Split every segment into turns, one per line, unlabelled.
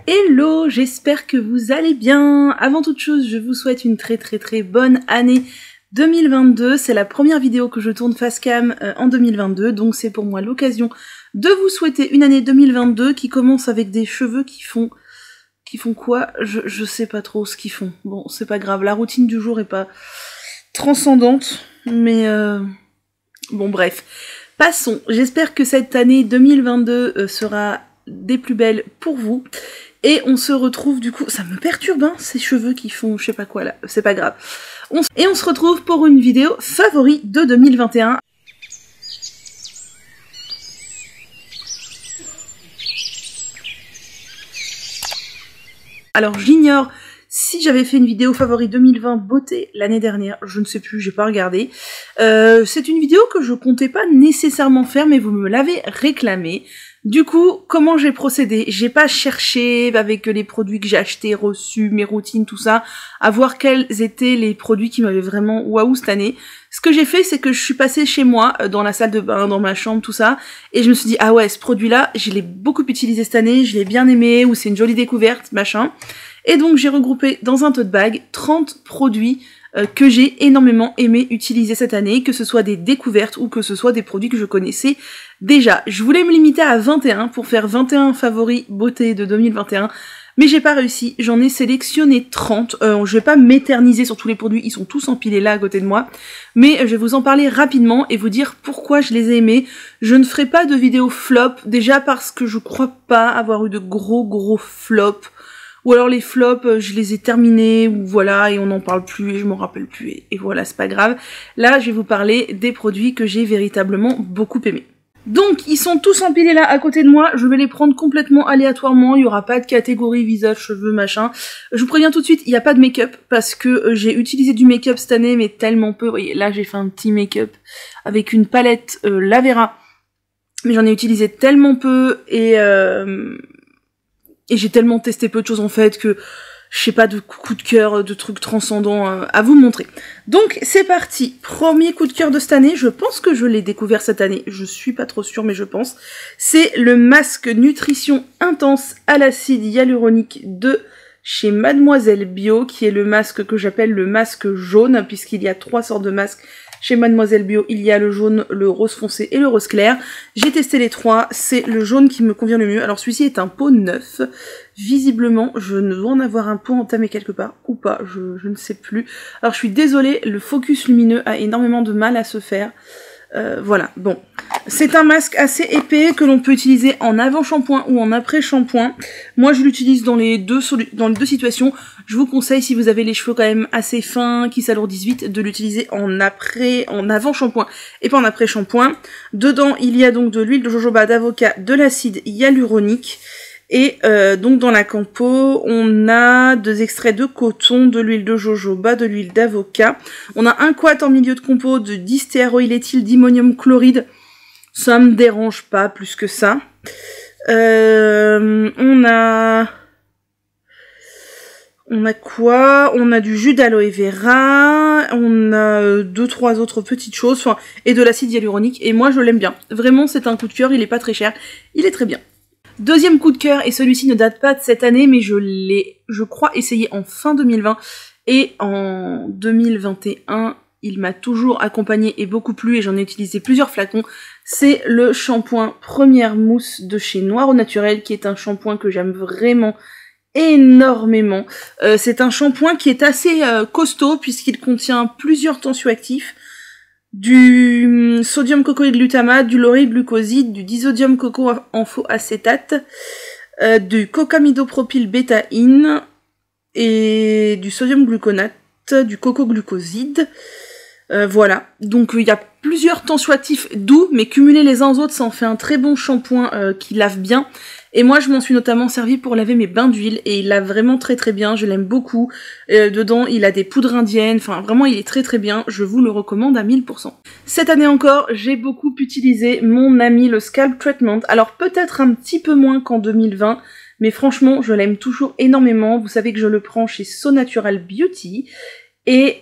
Hello, j'espère que vous allez bien. Avant toute chose, je vous souhaite une très bonne année 2022. C'est la première vidéo que je tourne face cam en 2022, donc c'est pour moi l'occasion de vous souhaiter une année 2022 qui commence avec des cheveux qui font quoi? Je sais pas trop ce qu'ils font. Bon, c'est pas grave, la routine du jour est pas transcendante, mais bon bref. Passons, j'espère que cette année 2022 sera des plus belles pour vous. Et on se retrouve du coup, ça me perturbe hein, ces cheveux qui font je sais pas quoi là, c'est pas grave. Et on se retrouve pour une vidéo favori de 2021. Alors j'ignore si j'avais fait une vidéo favori 2020 beauté l'année dernière, je ne sais plus, j'ai pas regardé. C'est une vidéo que je comptais pas nécessairement faire, mais vous me l'avez réclamé. Du coup, comment j'ai procédé? J'ai pas cherché avec les produits que j'ai achetés, reçus, mes routines, tout ça, à voir quels étaient les produits qui m'avaient vraiment waouh cette année. Ce que j'ai fait, c'est que je suis passée chez moi, dans la salle de bain, dans ma chambre, tout ça, et je me suis dit, ah ouais, ce produit-là, je l'ai beaucoup utilisé cette année, je l'ai bien aimé, ou c'est une jolie découverte, machin. Et donc j'ai regroupé dans un tote bag 30 produits que j'ai énormément aimé utiliser cette année, que ce soit des découvertes ou que ce soit des produits que je connaissais déjà. Je voulais me limiter à 21 pour faire 21 favoris beauté de 2021, mais j'ai pas réussi, j'en ai sélectionné 30. Je vais pas m'éterniser sur tous les produits, ils sont tous empilés là à côté de moi, mais je vais vous en parler rapidement et vous dire pourquoi je les ai aimés. Je ne ferai pas de vidéo flop, déjà parce que je crois pas avoir eu de gros flops. Ou alors les flops, je les ai terminés, ou voilà, et on n'en parle plus, et je m'en rappelle plus, et voilà, c'est pas grave. Là, je vais vous parler des produits que j'ai véritablement beaucoup aimés. Donc, ils sont tous empilés là, à côté de moi, je vais les prendre complètement aléatoirement, il y aura pas de catégorie visage, cheveux, machin. Je vous préviens tout de suite, il n'y a pas de make-up, parce que j'ai utilisé du make-up cette année, mais tellement peu. Vous voyez, là, j'ai fait un petit make-up avec une palette Lavera, mais j'en ai utilisé tellement peu, et j'ai tellement testé peu de choses en fait que je sais pas de coup de cœur, de trucs transcendants à vous montrer. Donc c'est parti, premier coup de cœur de cette année, je pense que je l'ai découvert cette année, je suis pas trop sûre mais je pense. C'est le masque nutrition intense à l'acide hyaluronique de chez Mademoiselle Bio, qui est le masque que j'appelle le masque jaune, puisqu'il y a 3 sortes de masques. Chez Mademoiselle Bio, il y a le jaune, le rose foncé et le rose clair. J'ai testé les 3, c'est le jaune qui me convient le mieux. Alors celui-ci est un pot neuf. Visiblement, je ne dois en avoir un pot entamé quelque part, ou pas, je ne sais plus. Alors je suis désolée, le focus lumineux a énormément de mal à se faire. Voilà, bon. C'est un masque assez épais que l'on peut utiliser en avant-shampoing ou en après-shampoing. Moi, je l'utilise dans les deux situations. Je vous conseille, si vous avez les cheveux quand même assez fins, qui s'alourdissent vite, de l'utiliser en avant-shampoing et pas en après-shampoing. Dedans, il y a donc de l'huile de jojoba, d'avocat, de l'acide hyaluronique. Et donc dans la compo, on a 2 extraits de coton, de l'huile de jojoba, de l'huile d'avocat. On a un quart en milieu de compo de distéaroyléthyl d'ammonium chloride. Ça me dérange pas plus que ça. On a quoi? On a du jus d'aloe vera, on a 2-3 autres petites choses, enfin, et de l'acide hyaluronique. Et moi je l'aime bien. Vraiment c'est un coup de cœur, il est pas très cher, il est très bien. Deuxième coup de cœur, et celui-ci ne date pas de cette année, mais je l'ai, je crois, essayé en fin 2020, et en 2021, il m'a toujours accompagné et beaucoup plu, et j'en ai utilisé plusieurs flacons. C'est le shampoing Première Mousse de chez Noir au Naturel, qui est un shampoing que j'aime vraiment énormément. C'est un shampoing qui est assez costaud, puisqu'il contient plusieurs tensioactifs, du sodium cocoïde glutamate, du lauril glucoside, du disodium coco acétate, du cocamidopropyl bétaïne et du sodium gluconate, du coco glucoside. Voilà, donc il y a plusieurs tensioactifs doux, mais cumulés les uns aux autres, ça en fait un très bon shampoing qui lave bien. Et moi, je m'en suis notamment servi pour laver mes bains d'huile, et il lave vraiment très bien, je l'aime beaucoup. Dedans, il a des poudres indiennes, enfin vraiment, il est très bien, je vous le recommande à 1000%. Cette année encore, j'ai beaucoup utilisé mon ami le Scalp Treatment, alors peut-être un petit peu moins qu'en 2020, mais franchement, je l'aime toujours énormément. Vous savez que je le prends chez So Natural Beauty, et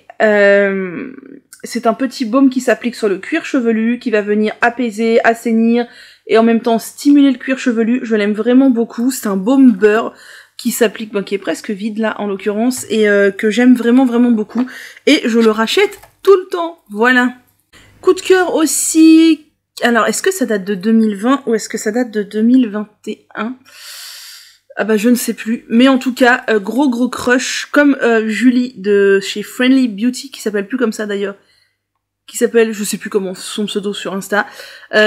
c'est un petit baume qui s'applique sur le cuir chevelu, qui va venir apaiser, assainir, et en même temps stimuler le cuir chevelu. Je l'aime vraiment beaucoup, c'est un baume beurre, qui s'applique, qui est presque vide là en l'occurrence, et que j'aime vraiment beaucoup, et je le rachète tout le temps, voilà. Coup de cœur aussi, alors est-ce que ça date de 2020 ou est-ce que ça date de 2021 ? Ah bah je ne sais plus, mais en tout cas, gros crush, comme Julie de chez Friendly Beauty, qui s'appelle plus comme ça d'ailleurs, qui s'appelle, je sais plus comment, son pseudo sur Insta,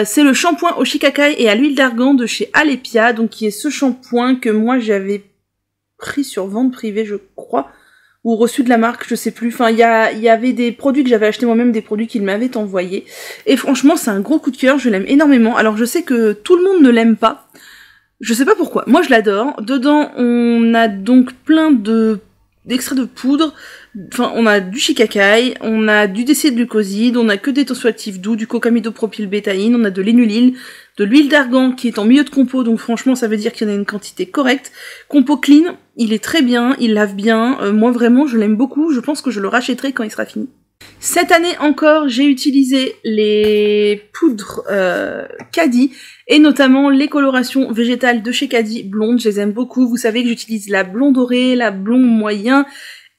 c'est le shampoing au shikakai et à l'huile d'argan de chez Alepia, donc qui est ce shampoing que moi j'avais pris sur vente privée, je crois, ou reçu de la marque, je sais plus, enfin il y avait des produits que j'avais acheté moi-même, des produits qu'il m'avait envoyés, et franchement c'est un gros coup de cœur, je l'aime énormément. Alors je sais que tout le monde ne l'aime pas, je sais pas pourquoi, moi je l'adore. Dedans on a donc plein d'extraits de poudre, enfin on a du shikakai, on a du décédglucoside, on a que des tensioactifs doux, du cocamidopropylbétaïne, on a de l'énulile, de l'huile d'argan qui est en milieu de compo, donc franchement ça veut dire qu'il y en a une quantité correcte. Compo clean, il est très bien, il lave bien, moi vraiment je l'aime beaucoup, je pense que je le rachèterai quand il sera fini. Cette année encore, j'ai utilisé les poudres Caddy, et notamment les colorations végétales de chez Caddy blonde, je les aime beaucoup. Vous savez que j'utilise la blond dorée, la blond moyen,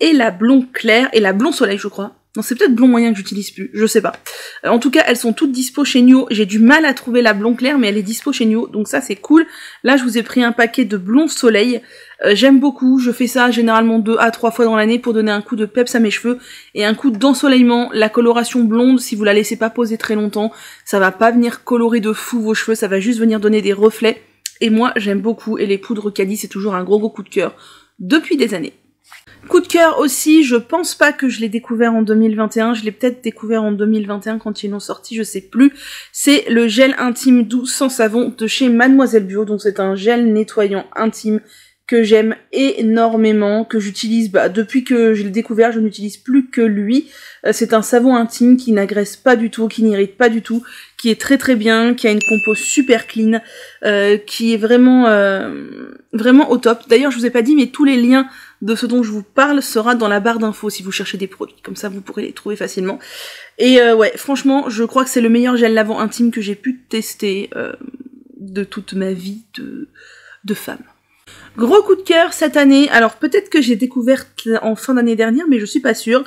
et la blond clair, et la blond soleil je crois. Non, c'est peut-être blond moyen que j'utilise plus, je sais pas. En tout cas, elles sont toutes dispo chez Nio. J'ai du mal à trouver la blond clair, mais elle est dispo chez Nio, donc ça c'est cool. Là, je vous ai pris un paquet de blond soleil. J'aime beaucoup, je fais ça généralement 2 à 3 fois dans l'année pour donner un coup de peps à mes cheveux et un coup d'ensoleillement. La coloration blonde, si vous la laissez pas poser très longtemps, ça va pas venir colorer de fou vos cheveux, ça va juste venir donner des reflets. Et moi, j'aime beaucoup, et les poudres Caddy, c'est toujours un gros coup de cœur depuis des années. Coup de cœur aussi, je pense pas que je l'ai découvert en 2021, je l'ai peut-être découvert en 2021 quand ils l'ont sorti, je sais plus. C'est le gel intime doux sans savon de chez Mademoiselle Bio, donc c'est un gel nettoyant intime que j'aime énormément, que j'utilise, depuis que je l'ai découvert, je n'utilise plus que lui. C'est un savon intime qui n'agresse pas du tout, qui n'irrite pas du tout, qui est très bien, qui a une compo super clean, qui est vraiment au top. D'ailleurs, je vous ai pas dit, mais tous les liens de ce dont je vous parle sera dans la barre d'infos si vous cherchez des produits, comme ça vous pourrez les trouver facilement. Et ouais, franchement, je crois que c'est le meilleur gel lavant intime que j'ai pu tester de toute ma vie de femme. Gros coup de cœur cette année, alors peut-être que j'ai découvert en fin d'année dernière, mais je suis pas sûre,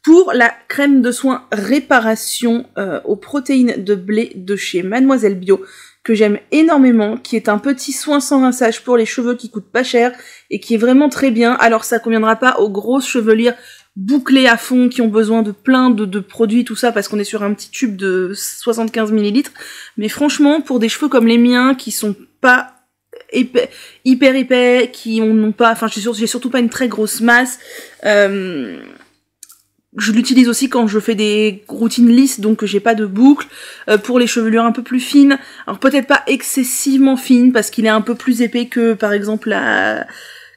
pour la crème de soin réparation aux protéines de blé de chez Mademoiselle Bio, que j'aime énormément, qui est un petit soin sans rinçage pour les cheveux qui coûte pas cher et qui est vraiment très bien. Alors ça conviendra pas aux grosses chevelures bouclées à fond qui ont besoin de plein de produits, tout ça, parce qu'on est sur un petit tube de 75 ml, mais franchement, pour des cheveux comme les miens qui sont pas hyper épais, qui n'ont pas, enfin j'ai surtout pas une très grosse masse, je l'utilise aussi quand je fais des routines lisses, donc j'ai pas de boucle, pour les chevelures un peu plus fines, alors peut-être pas excessivement fines, parce qu'il est un peu plus épais que par exemple la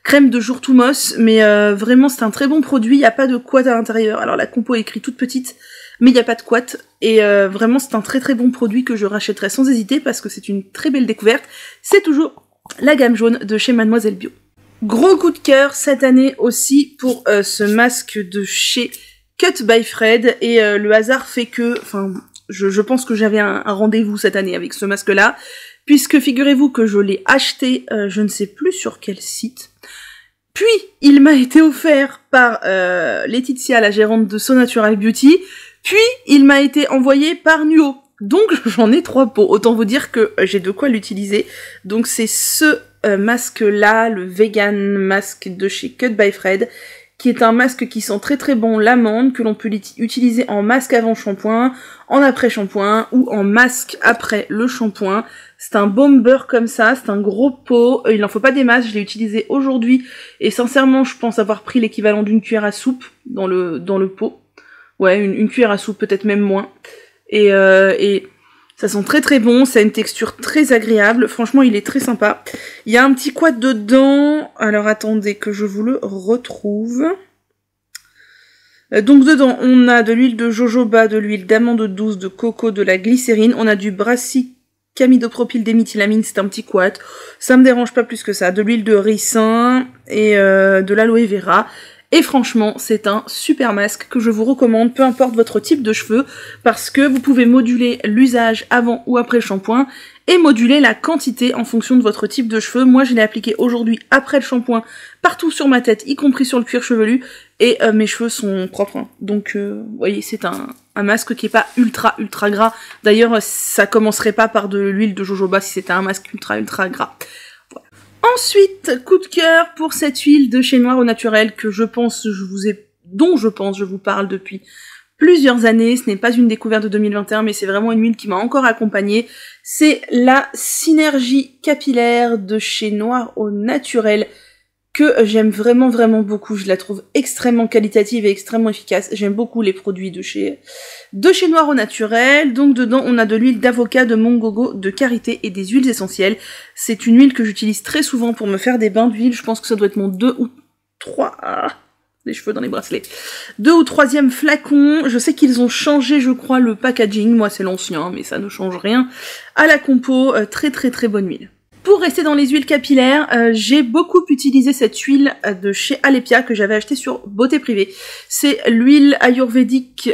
crème de jour Toumos, mais vraiment c'est un très bon produit, il n'y a pas de couette à l'intérieur, alors la compo est écrite toute petite, mais il n'y a pas de couette, et vraiment c'est un très bon produit que je rachèterai sans hésiter, parce que c'est une très belle découverte, c'est toujours la gamme jaune de chez Mademoiselle Bio. Gros coup de cœur cette année aussi pour ce masque de chez Cut by Fred, et le hasard fait que, enfin, je pense que j'avais un rendez-vous cette année avec ce masque-là, puisque figurez-vous que je l'ai acheté, je ne sais plus sur quel site, puis il m'a été offert par Laetitia, la gérante de So Natural Beauty, puis il m'a été envoyé par Nuo. Donc j'en ai 3 pots, autant vous dire que j'ai de quoi l'utiliser. Donc c'est ce masque-là, le vegan masque de chez Cut by Fred, qui est un masque qui sent très bon l'amande, que l'on peut utiliser en masque avant shampoing, en après shampoing, ou en masque après le shampoing. C'est un baume beurre comme ça, c'est un gros pot, il n'en faut pas des masses, je l'ai utilisé aujourd'hui, et sincèrement je pense avoir pris l'équivalent d'une cuillère à soupe dans le pot. Ouais, une cuillère à soupe, peut-être même moins. Et ça sent très bon, ça a une texture très agréable, franchement il est très sympa. Il y a un petit quad dedans, alors attendez que je vous le retrouve. Donc dedans on a de l'huile de jojoba, de l'huile d'amande douce, de coco, de la glycérine, on a du brassicamidopropyl déméthylamine, c'est un petit quad, ça me dérange pas plus que ça, de l'huile de ricin et de l'aloe vera. Et franchement, c'est un super masque que je vous recommande, peu importe votre type de cheveux, parce que vous pouvez moduler l'usage avant ou après le shampoing, et moduler la quantité en fonction de votre type de cheveux. Moi, je l'ai appliqué aujourd'hui après le shampoing, partout sur ma tête, y compris sur le cuir chevelu, et mes cheveux sont propres. Hein. Donc, vous voyez, c'est un masque qui est pas ultra gras. D'ailleurs, ça commencerait pas par de l'huile de jojoba si c'était un masque ultra gras. Voilà. Ensuite, coup de cœur pour cette huile de chez Noir au Naturel que dont je pense je vous parle depuis plusieurs années. Ce n'est pas une découverte de 2021, mais c'est vraiment une huile qui m'a encore accompagnée. C'est la Synergie capillaire de chez Noir au Naturel que j'aime vraiment beaucoup. Je la trouve extrêmement qualitative et extrêmement efficace. J'aime beaucoup les produits de chez Noir au Naturel. Donc dedans, on a de l'huile d'avocat, de mongogo, de karité et des huiles essentielles. C'est une huile que j'utilise très souvent pour me faire des bains d'huile. Je pense que ça doit être mon 2 ou 3... des cheveux dans les bracelets. 2 ou 3e flacon. Je sais qu'ils ont changé, je crois, le packaging. Moi, c'est l'ancien, mais ça ne change rien. À la compo, très bonne huile. Pour rester dans les huiles capillaires, j'ai beaucoup utilisé cette huile de chez Alepia que j'avais achetée sur Beauté Privée. C'est l'huile ayurvédique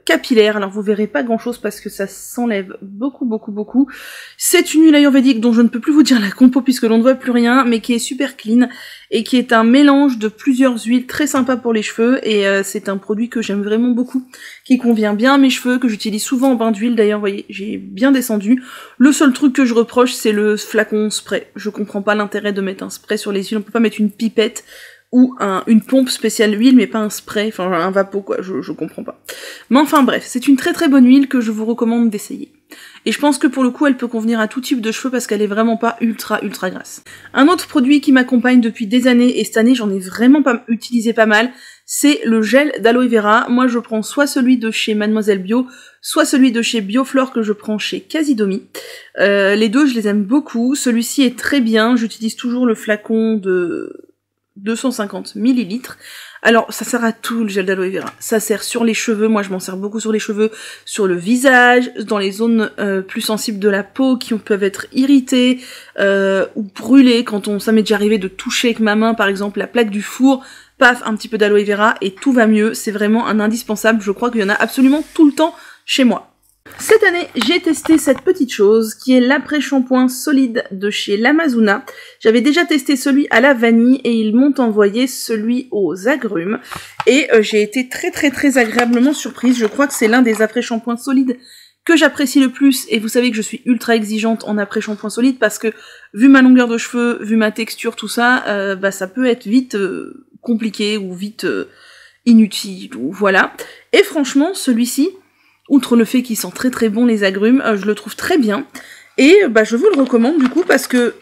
capillaire. Alors vous verrez pas grand chose parce que ça s'enlève beaucoup. C'est une huile ayurvédique dont je ne peux plus vous dire la compo puisque l'on ne voit plus rien, mais qui est super clean et qui est un mélange de plusieurs huiles très sympa pour les cheveux, et c'est un produit que j'aime vraiment beaucoup, qui convient bien à mes cheveux, que j'utilise souvent en bain d'huile. D'ailleurs, vous voyez, j'ai bien descendu. Le seul truc que je reproche, c'est le flacon spray. Je comprends pas l'intérêt de mettre un spray sur les huiles. On peut pas mettre une pipette ou une pompe spéciale huile, mais pas un spray, enfin un vapeau quoi, je comprends pas. Mais enfin bref, c'est une très bonne huile que je vous recommande d'essayer. Et je pense que pour le coup, elle peut convenir à tout type de cheveux parce qu'elle est vraiment pas ultra grasse. Un autre produit qui m'accompagne depuis des années, et cette année j'en ai vraiment pas utilisé pas mal, c'est le gel d'aloe vera. Moi je prends soit celui de chez Mademoiselle Bio, soit celui de chez Bioflore que je prends chez Casidomi. Les deux je les aime beaucoup, celui-ci est très bien, j'utilise toujours le flacon de 250 ml. Alors, ça sert à tout le gel d'aloe vera. Ça sert sur les cheveux, moi je m'en sers beaucoup sur les cheveux, sur le visage, dans les zones plus sensibles de la peau qui peuvent être irritées ou brûlées. Ça m'est déjà arrivé de toucher avec ma main, par exemple, la plaque du four, paf, un petit peu d'aloe vera et tout va mieux. C'est vraiment un indispensable, je crois qu'il y en a absolument tout le temps chez moi. Cette année, j'ai testé cette petite chose qui est l'après-shampoing solide de chez Lamazuna. J'avais déjà testé celui à la vanille et ils m'ont envoyé celui aux agrumes. Et j'ai été très agréablement surprise. Je crois que c'est l'un des après-shampoings solides que j'apprécie le plus. Et vous savez que je suis ultra exigeante en après-shampoing solide parce que vu ma longueur de cheveux, vu ma texture, tout ça, ça peut être vite compliqué ou vite inutile ou voilà. Et franchement, celui-ci, outre le fait qu'il sent très bon les agrumes, je le trouve très bien. Et je vous le recommande du coup parce que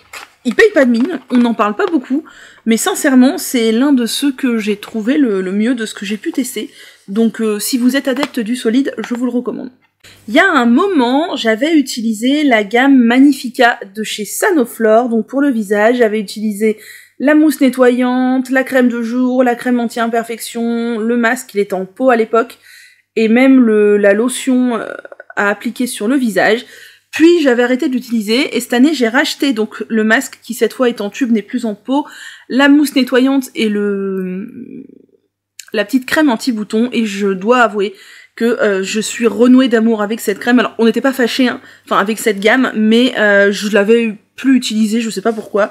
il paye pas de mine, on n'en parle pas beaucoup, mais sincèrement c'est l'un de ceux que j'ai trouvé le mieux de ce que j'ai pu tester. Donc si vous êtes adepte du solide, je vous le recommande. Il y a un moment, j'avais utilisé la gamme Magnifica de chez Sanoflore, donc pour le visage, j'avais utilisé la mousse nettoyante, la crème de jour, la crème anti-imperfection, le masque, il était en pot à l'époque, et même la lotion à appliquer sur le visage. Puis j'avais arrêté de l'utiliser, et cette année j'ai racheté donc le masque qui cette fois est en tube, n'est plus en pot, la mousse nettoyante et la petite crème anti-bouton, et je dois avouer que je suis renouée d'amour avec cette crème. Alors on n'était pas fâchés, hein, enfin avec cette gamme, mais je l'avais plus utilisée, je sais pas pourquoi.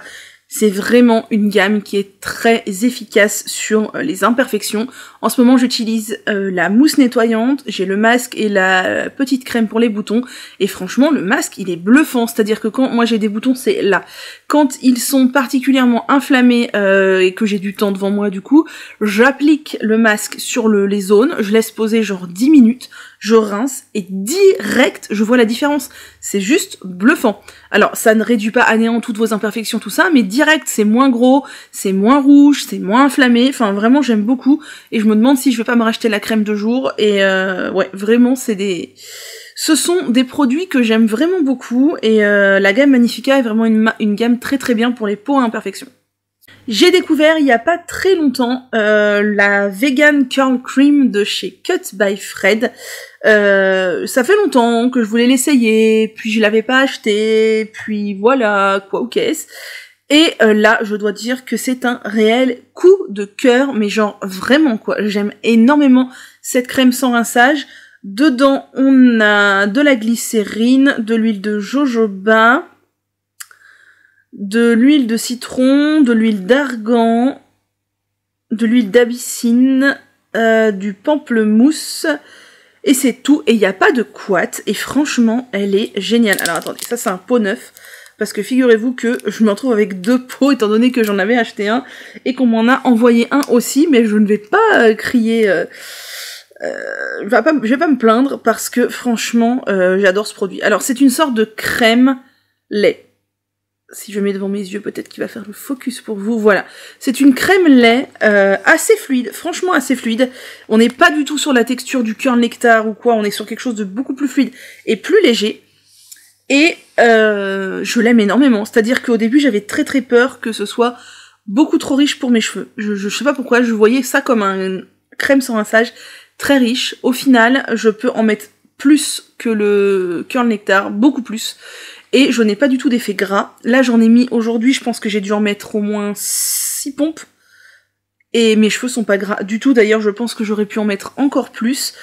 C'est vraiment une gamme qui est très efficace sur les imperfections. En ce moment, j'utilise la mousse nettoyante, j'ai le masque et la petite crème pour les boutons. Et franchement, le masque, il est bluffant. C'est-à-dire que quand moi j'ai des boutons, c'est là. Quand ils sont particulièrement inflammés et que j'ai du temps devant moi, du coup, j'applique le masque sur les zones, je laisse poser genre 10 minutes, je rince et direct, je vois la différence. C'est juste bluffant. Alors, ça ne réduit pas à néant toutes vos imperfections, tout ça, mais direct, c'est moins gros, c'est moins rouge, c'est moins inflammé. Enfin, vraiment, j'aime beaucoup. Et je me demande si je vais pas me racheter la crème de jour. Et ouais, vraiment, ce sont des produits que j'aime vraiment beaucoup. Et la gamme Magnifica est vraiment une gamme très bien pour les peaux à imperfections. J'ai découvert il y a pas très longtemps la Vegan Curl Cream de chez Cut by Fred. Ça fait longtemps que je voulais l'essayer, puis je l'avais pas acheté, puis voilà, quoi ou qu'est-ce. Et là, je dois dire que c'est un réel coup de cœur, mais genre vraiment quoi. J'aime énormément cette crème sans rinçage. Dedans, on a de la glycérine, de l'huile de jojoba, de l'huile de citron, de l'huile d'argan, de l'huile d'abyssine, du pamplemousse, et c'est tout. Et il n'y a pas de couate, et franchement, elle est géniale. Alors attendez, ça c'est un pot neuf. Parce que figurez-vous que je me retrouve avec 2 pots, étant donné que j'en avais acheté un, et qu'on m'en a envoyé un aussi, mais je ne vais pas crier... je vais pas me plaindre, parce que franchement, j'adore ce produit. Alors, c'est une sorte de crème lait. Si je mets devant mes yeux, peut-être qu'il va faire le focus pour vous. Voilà. C'est une crème lait assez fluide, franchement assez fluide. On n'est pas du tout sur la texture du curl nectar ou quoi, on est sur quelque chose de beaucoup plus fluide et plus léger. Et je l'aime énormément, c'est-à-dire qu'au début j'avais très très peur que ce soit beaucoup trop riche pour mes cheveux. Je sais pas pourquoi, je voyais ça comme une crème sans rinçage très riche. Au final, je peux en mettre plus que le curl nectar, beaucoup plus. Et je n'ai pas du tout d'effet gras. Là j'en ai mis aujourd'hui, je pense que j'ai dû en mettre au moins 6 pompes. Et mes cheveux sont pas gras du tout, d'ailleurs je pense que j'aurais pu en mettre encore plus.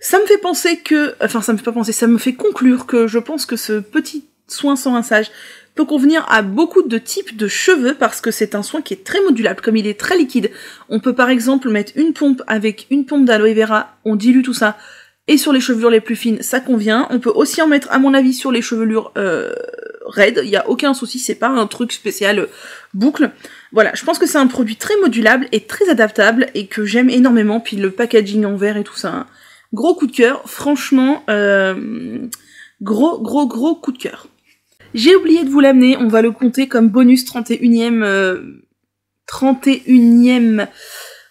Ça me fait penser que... Enfin, ça me fait pas penser, ça me fait conclure que je pense que ce petit soin sans rinçage peut convenir à beaucoup de types de cheveux parce que c'est un soin qui est très modulable, comme il est très liquide. On peut par exemple mettre une pompe avec une pompe d'aloe vera, on dilue tout ça, et sur les chevelures les plus fines, ça convient. On peut aussi en mettre, à mon avis, sur les chevelures raides, il n'y a aucun souci, c'est pas un truc spécial boucle. Voilà, je pense que c'est un produit très modulable et très adaptable et que j'aime énormément, puis le packaging en verre et tout ça... Hein. Gros coup de cœur, franchement, gros coup de cœur. J'ai oublié de vous l'amener, on va le compter comme bonus 31e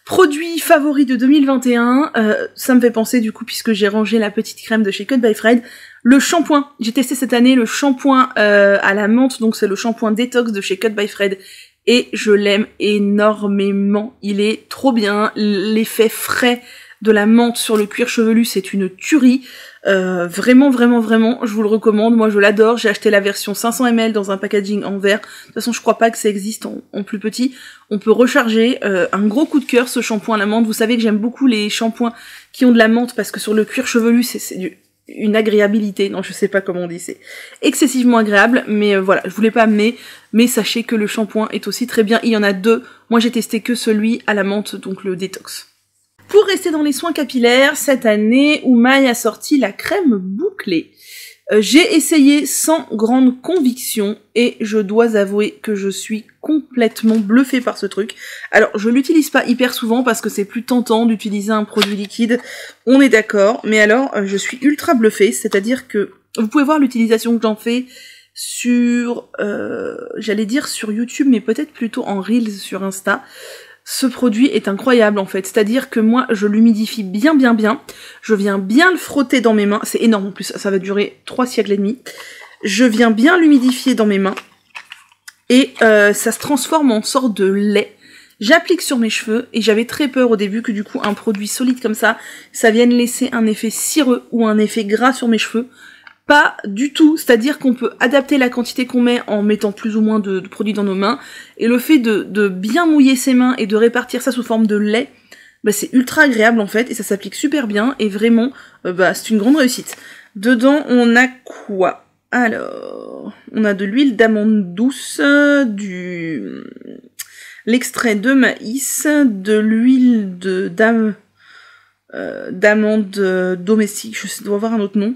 produit favori de 2021. Ça me fait penser du coup, puisque j'ai rangé la petite crème de chez Cut by Fred, le shampoing. J'ai testé cette année le shampoing à la menthe, donc c'est le shampoing détox de chez Cut by Fred. Et je l'aime énormément, il est trop bien, l'effet frais de la menthe sur le cuir chevelu, c'est une tuerie. Vraiment, je vous le recommande. Moi, je l'adore. J'ai acheté la version 500 ml dans un packaging en verre. De toute façon, je crois pas que ça existe en plus petit. On peut recharger. Un gros coup de cœur, ce shampoing à la menthe. Vous savez que j'aime beaucoup les shampoings qui ont de la menthe parce que sur le cuir chevelu, c'est une agréabilité. Non, je sais pas comment on dit. C'est excessivement agréable. Mais voilà, je voulais pas amener. Mais sachez que le shampoing est aussi très bien. Il y en a 2. Moi, j'ai testé que celui à la menthe, donc le détox. Pour rester dans les soins capillaires, cette année, Oumaï a sorti la crème bouclée. J'ai essayé sans grande conviction et je dois avouer que je suis complètement bluffée par ce truc. Alors, je l'utilise pas hyper souvent parce que c'est plus tentant d'utiliser un produit liquide, on est d'accord, mais alors, je suis ultra bluffée, c'est-à-dire que vous pouvez voir l'utilisation que j'en fais sur, j'allais dire sur YouTube, mais peut-être plutôt en Reels sur Insta. Ce produit est incroyable en fait, c'est-à-dire que moi je l'humidifie bien, je viens bien le frotter dans mes mains, c'est énorme en plus, ça va durer 3 siècles et demi, je viens bien l'humidifier dans mes mains, et ça se transforme en sorte de lait, j'applique sur mes cheveux, et j'avais très peur au début que du coup un produit solide comme ça vienne laisser un effet cireux ou un effet gras sur mes cheveux. Pas du tout, c'est-à-dire qu'on peut adapter la quantité qu'on met en mettant plus ou moins de produits dans nos mains, et le fait de bien mouiller ses mains et de répartir ça sous forme de lait, bah c'est ultra agréable en fait, et ça s'applique super bien, et vraiment, c'est une grande réussite. Dedans, on a quoi? Alors, on a de l'huile d'amande douce, l'extrait de maïs, de l'huile d'amande domestique, je dois avoir un autre nom.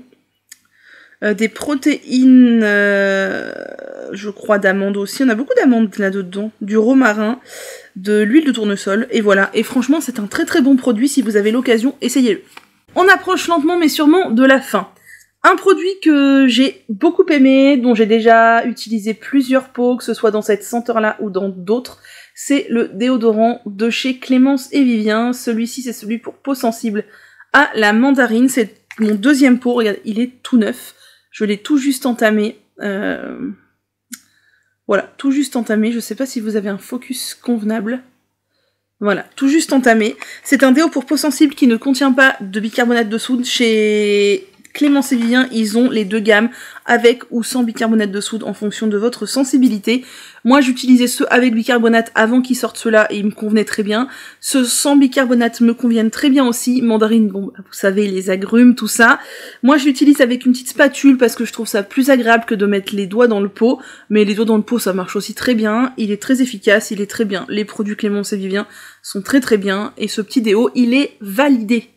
Des protéines, je crois, d'amandes aussi. On a beaucoup d'amandes là-dedans. Du romarin, de l'huile de tournesol. Et voilà. Et franchement, c'est un très bon produit. Si vous avez l'occasion, essayez-le. On approche lentement mais sûrement de la fin. Un produit que j'ai beaucoup aimé, dont j'ai déjà utilisé plusieurs pots, que ce soit dans cette senteur-là ou dans d'autres, c'est le déodorant de chez Clémence et Vivien. Celui-ci, c'est celui pour peau sensible à la mandarine. C'est mon 2e pot. Regardez, il est tout neuf. Je l'ai tout juste entamé. Voilà, tout juste entamé. Je sais pas si vous avez un focus convenable. Voilà, tout juste entamé. C'est un déo pour peau sensible qui ne contient pas de bicarbonate de soude chez Clémence et Vivien, ils ont les deux gammes avec ou sans bicarbonate de soude en fonction de votre sensibilité. Moi j'utilisais ceux avec bicarbonate avant qu'ils sortent ceux-là et ils me convenaient très bien. Ceux sans bicarbonate me conviennent très bien aussi. Mandarine, bon, vous savez, les agrumes, tout ça. Moi je l'utilise avec une petite spatule parce que je trouve ça plus agréable que de mettre les doigts dans le pot. Mais les doigts dans le pot ça marche aussi très bien. Il est très efficace, il est très bien. Les produits Clémence et Vivien sont très très bien. Et ce petit déo, il est validé.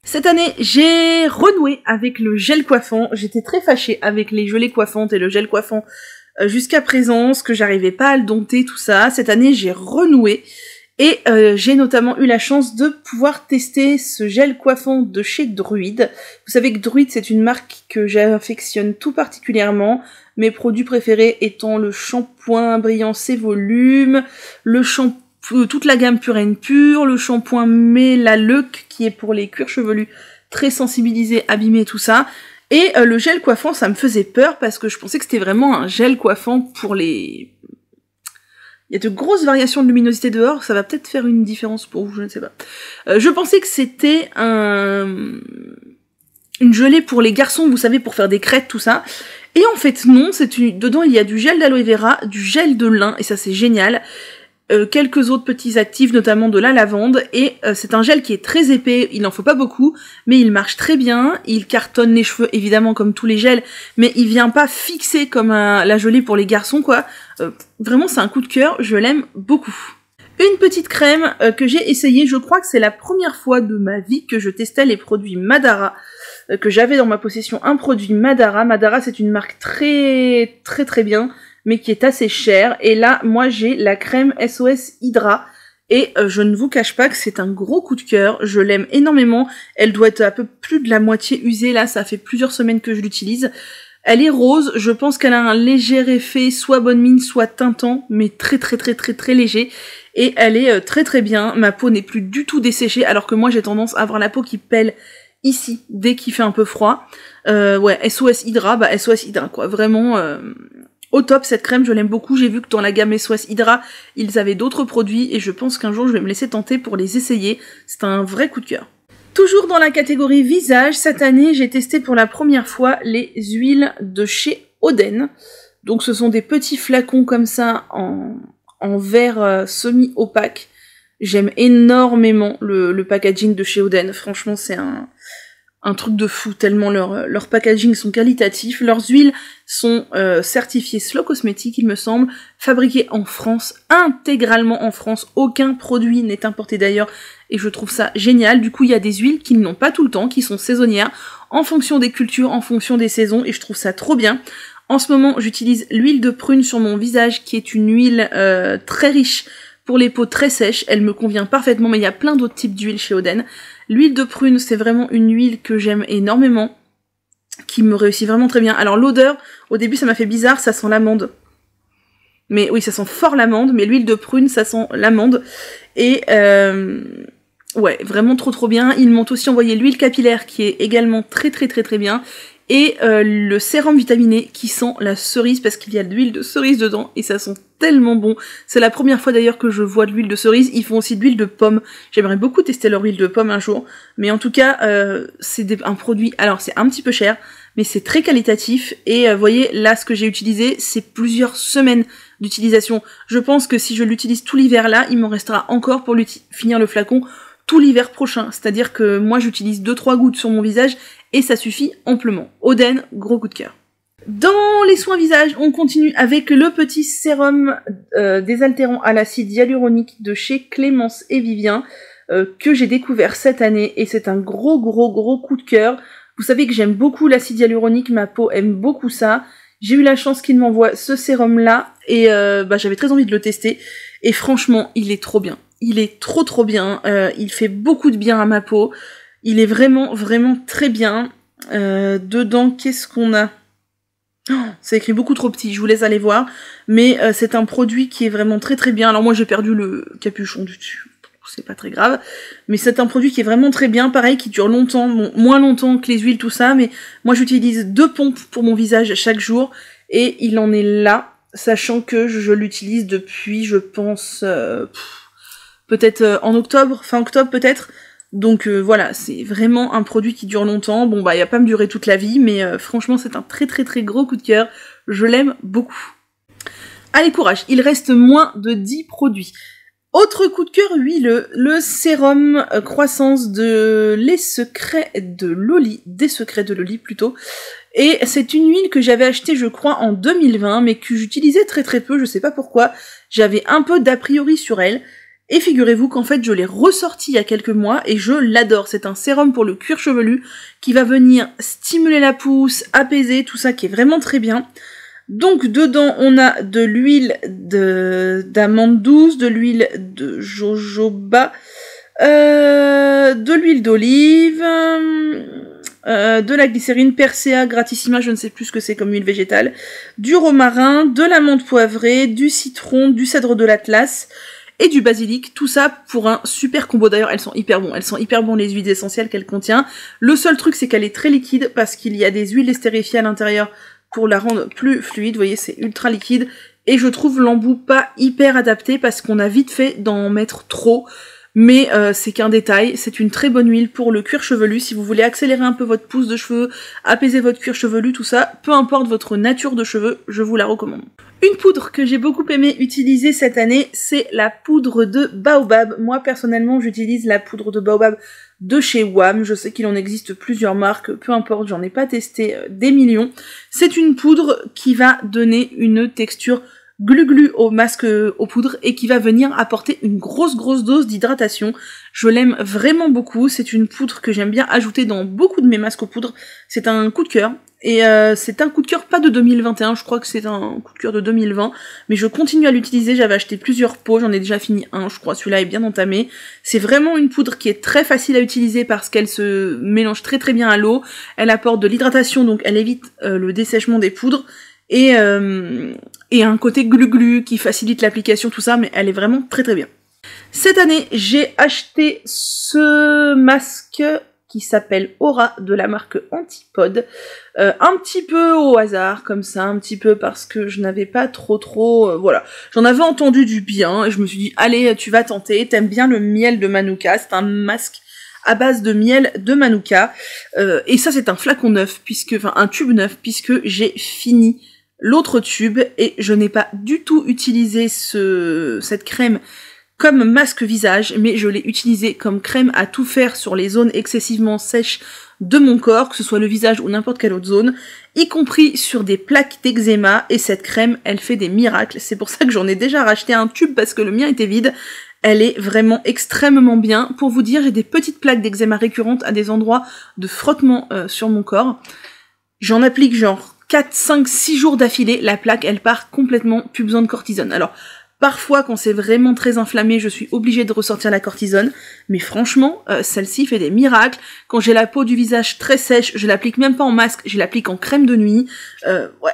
Cette année, j'ai renoué avec le gel coiffant. J'étais très fâchée avec les gelées coiffantes et le gel coiffant jusqu'à présent, parce que j'arrivais pas à le dompter, tout ça. Cette année, j'ai renoué et j'ai notamment eu la chance de pouvoir tester ce gel coiffant de chez Druid. Vous savez que Druid, c'est une marque que j'affectionne tout particulièrement. Mes produits préférés étant le shampoing brillant C'est Volume, le shampoing toute la gamme Pure & Pure, le shampoing Melaleuc qui est pour les cuirs chevelus très sensibilisés, abîmés, tout ça. Et le gel coiffant, ça me faisait peur parce que je pensais que c'était vraiment un gel coiffant pour les... Il y a de grosses variations de luminosité dehors, ça va peut-être faire une différence pour vous, je ne sais pas. Je pensais que c'était une gelée pour les garçons, vous savez, pour faire des crêtes, tout ça. Et en fait, non, dedans il y a du gel d'aloe vera, du gel de lin, et ça c'est génial. Quelques autres petits actifs, notamment de la lavande, et c'est un gel qui est très épais, il n'en faut pas beaucoup, mais il marche très bien, il cartonne les cheveux évidemment comme tous les gels, mais il vient pas fixer comme la gelée pour les garçons quoi, vraiment c'est un coup de cœur, je l'aime beaucoup. Une petite crème que j'ai essayée, je crois que c'est la première fois de ma vie que je testais les produits Madara, que j'avais dans ma possession un produit Madara. Madara c'est une marque très très très bien, mais qui est assez chère, et là, moi j'ai la crème SOS Hydra, et je ne vous cache pas que c'est un gros coup de cœur, je l'aime énormément, elle doit être un peu plus de la moitié usée, là, ça fait plusieurs semaines que je l'utilise. Elle est rose, je pense qu'elle a un léger effet, soit bonne mine, soit teintant, mais très très très très très léger, et elle est très très bien, ma peau n'est plus du tout desséchée, alors que moi j'ai tendance à avoir la peau qui pèle ici, dès qu'il fait un peu froid. Ouais, SOS Hydra, bah SOS Hydra quoi, vraiment... Au top, cette crème, je l'aime beaucoup. J'ai vu que dans la gamme SOS Hydra, ils avaient d'autres produits et je pense qu'un jour, je vais me laisser tenter pour les essayer. C'est un vrai coup de cœur. Toujours dans la catégorie visage, cette année, j'ai testé pour la première fois les huiles de chez Oden. Donc, ce sont des petits flacons comme ça en verre semi-opaque. J'aime énormément le packaging de chez Oden. Franchement, c'est un truc de fou, tellement leurs packaging sont qualitatifs. Leurs huiles sont certifiées Slow Cosmétique, il me semble, fabriquées en France, intégralement en France. Aucun produit n'est importé d'ailleurs, et je trouve ça génial. Du coup, il y a des huiles qui n'ont pas tout le temps, qui sont saisonnières, en fonction des cultures, en fonction des saisons, et je trouve ça trop bien. En ce moment, j'utilise l'huile de prune sur mon visage, qui est une huile très riche pour les peaux très sèches. Elle me convient parfaitement, mais il y a plein d'autres types d'huiles chez Oden. L'huile de prune, c'est vraiment une huile que j'aime énormément, qui me réussit vraiment très bien. Alors l'odeur, au début ça m'a fait bizarre, ça sent l'amande. Mais oui, ça sent fort l'amande, mais l'huile de prune, ça sent l'amande. Et ouais, vraiment trop trop bien. Ils m'ont aussi envoyé l'huile capillaire, qui est également très très très très bien. Et le sérum vitaminé qui sent la cerise, parce qu'il y a de l'huile de cerise dedans, et ça sent tellement bon. C'est la première fois d'ailleurs que je vois de l'huile de cerise. Ils font aussi de l'huile de pomme. J'aimerais beaucoup tester leur huile de pomme un jour. Mais en tout cas, c'est un produit... Alors c'est un petit peu cher, mais c'est très qualitatif. Et vous voyez, là, ce que j'ai utilisé, c'est plusieurs semaines d'utilisation. Je pense que si je l'utilise tout l'hiver là, il m'en restera encore pour finir le flacon tout l'hiver prochain. C'est-à-dire que moi, j'utilise 2-3 gouttes sur mon visage et ça suffit amplement. Oden, gros coup de cœur. Dans les soins visage, on continue avec le petit sérum désaltérant à l'acide hyaluronique de chez Clémence et Vivien que j'ai découvert cette année et c'est un gros coup de cœur. Vous savez que j'aime beaucoup l'acide hyaluronique, ma peau aime beaucoup ça. J'ai eu la chance qu'il m'envoie ce sérum là et j'avais très envie de le tester et franchement il est trop bien. Il est trop bien, il fait beaucoup de bien à ma peau. Il est vraiment très bien. Dedans, qu'est-ce qu'on a ? Oh, c'est écrit beaucoup trop petit, je vous laisse aller voir. Mais c'est un produit qui est vraiment très bien. Alors moi j'ai perdu le capuchon du dessus, c'est pas très grave. Mais c'est un produit qui est vraiment très bien, pareil, qui dure longtemps, bon, moins longtemps que les huiles, tout ça. Mais moi j'utilise 2 pompes pour mon visage chaque jour. Et il en est là, sachant que je l'utilise depuis, je pense, peut-être en octobre, fin octobre peut-être. Donc voilà, c'est vraiment un produit qui dure longtemps. Bon bah il va pas me durer toute la vie, mais franchement c'est un très très très gros coup de cœur. Je l'aime beaucoup. Allez courage, il reste moins de 10 produits. Autre coup de cœur huileux, le sérum croissance de Les Secrets de Loli, des Secrets de Loli plutôt. Et c'est une huile que j'avais achetée je crois en 2020, mais que j'utilisais très très peu, je sais pas pourquoi. J'avais un peu d'a priori sur elle. Et figurez-vous qu'en fait je l'ai ressorti il y a quelques mois et je l'adore. C'est un sérum pour le cuir chevelu qui va venir stimuler la pousse, apaiser, tout ça qui est vraiment très bien. Donc dedans on a de l'huile d'amande douce, de l'huile de jojoba, de l'huile d'olive, de la glycérine, Persea, Gratissima, je ne sais plus ce que c'est comme huile végétale, du romarin, de l'amande poivrée, du citron, du cèdre de l'Atlas, et du basilic, tout ça pour un super combo. D'ailleurs, elles sont hyper bons les huiles essentielles qu'elle contient. Le seul truc, c'est qu'elle est très liquide, parce qu'il y a des huiles estérifiées à l'intérieur pour la rendre plus fluide. Vous voyez, c'est ultra liquide, et je trouve l'embout pas hyper adapté, parce qu'on a vite fait d'en mettre trop, mais c'est qu'un détail. C'est une très bonne huile pour le cuir chevelu, si vous voulez accélérer un peu votre pousse de cheveux, apaiser votre cuir chevelu, tout ça, peu importe votre nature de cheveux, je vous la recommande. Une poudre que j'ai beaucoup aimé utiliser cette année, c'est la poudre de Baobab. Moi, personnellement, j'utilise la poudre de Baobab de chez WAM. Je sais qu'il en existe plusieurs marques, peu importe, j'en ai pas testé des millions. C'est une poudre qui va donner une texture glu-glu au masque aux poudres et qui va venir apporter une grosse dose d'hydratation. Je l'aime vraiment beaucoup. C'est une poudre que j'aime bien ajouter dans beaucoup de mes masques aux poudres. C'est un coup de cœur. Et c'est un coup de cœur pas de 2021, je crois que c'est un coup de cœur de 2020, mais je continue à l'utiliser. J'avais acheté plusieurs pots, j'en ai déjà fini un, je crois, celui-là est bien entamé. C'est vraiment une poudre qui est très facile à utiliser parce qu'elle se mélange très très bien à l'eau, elle apporte de l'hydratation, donc elle évite le dessèchement des poudres, et un côté glu-glu qui facilite l'application, tout ça, mais elle est vraiment très très bien. Cette année, j'ai acheté ce masque qui s'appelle Aura de la marque Antipode, un petit peu au hasard comme ça, un petit peu parce que je n'avais pas trop, voilà, j'en avais entendu du bien et je me suis dit allez tu vas tenter, t'aimes bien le miel de Manuka, c'est un masque à base de miel de Manuka, et ça c'est un flacon neuf, un tube neuf, puisque j'ai fini l'autre tube et je n'ai pas du tout utilisé cette crème comme masque visage, mais je l'ai utilisé comme crème à tout faire sur les zones excessivement sèches de mon corps, que ce soit le visage ou n'importe quelle autre zone, y compris sur des plaques d'eczéma, et cette crème, elle fait des miracles. C'est pour ça que j'en ai déjà racheté un tube, parce que le mien était vide. Elle est vraiment extrêmement bien. Pour vous dire, j'ai des petites plaques d'eczéma récurrentes à des endroits de frottement sur mon corps. J'en applique genre 4, 5, 6 jours d'affilée, la plaque, elle part complètement, plus besoin de cortisone. Alors, parfois, quand c'est vraiment très inflammé, je suis obligée de ressortir la cortisone, mais franchement, celle-ci fait des miracles. Quand j'ai la peau du visage très sèche, je l'applique même pas en masque, je l'applique en crème de nuit.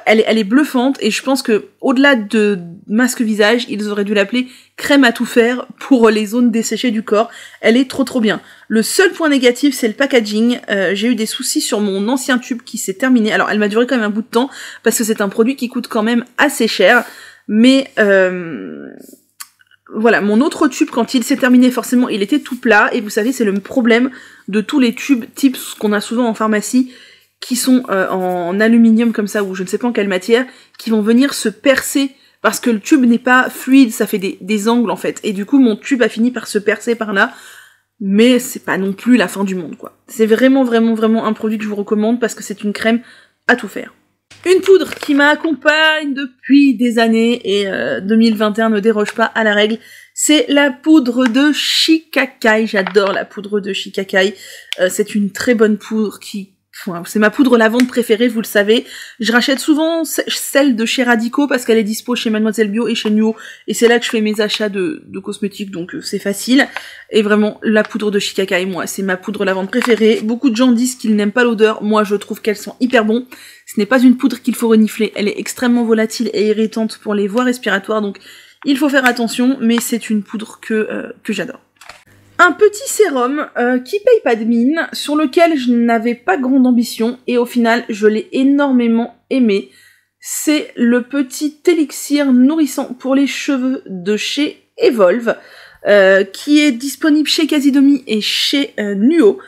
Elle est bluffante, et je pense que au-delà de masque visage, ils auraient dû l'appeler crème à tout faire pour les zones desséchées du corps. Elle est trop bien. Le seul point négatif, c'est le packaging. J'ai eu des soucis sur mon ancien tube qui s'est terminé. Alors, elle m'a duré quand même un bout de temps, parce que c'est un produit qui coûte quand même assez cher. Mais voilà, mon autre tube, quand il s'est terminé, forcément, il était tout plat. Et vous savez, c'est le problème de tous les tubes types qu'on a souvent en pharmacie, qui sont en aluminium comme ça, ou je ne sais pas en quelle matière, qui vont venir se percer, parce que le tube n'est pas fluide, ça fait des angles en fait. Et du coup, mon tube a fini par se percer par là. Mais c'est pas non plus la fin du monde, quoi. C'est vraiment un produit que je vous recommande, parce que c'est une crème à tout faire. Une poudre qui m'accompagne depuis des années, et 2021 ne déroge pas à la règle, c'est la poudre de Shikakai. J'adore la poudre de Shikakai. C'est une très bonne poudre c'est ma poudre lavande préférée, vous le savez. Je rachète souvent celle de chez Radico parce qu'elle est dispo chez Mademoiselle Bio et chez Nuo, et c'est là que je fais mes achats de cosmétiques, donc c'est facile. Et vraiment, la poudre de Shikakai, moi, c'est ma poudre lavande préférée. Beaucoup de gens disent qu'ils n'aiment pas l'odeur, moi je trouve qu'elles sont hyper bonnes. Ce n'est pas une poudre qu'il faut renifler, elle est extrêmement volatile et irritante pour les voies respiratoires, donc il faut faire attention, mais c'est une poudre que j'adore. Un petit sérum qui paye pas de mine, sur lequel je n'avais pas grande ambition, et au final je l'ai énormément aimé. C'est le petit élixir nourrissant pour les cheveux de chez Evolve. qui est disponible chez Casidomi et chez Nuo.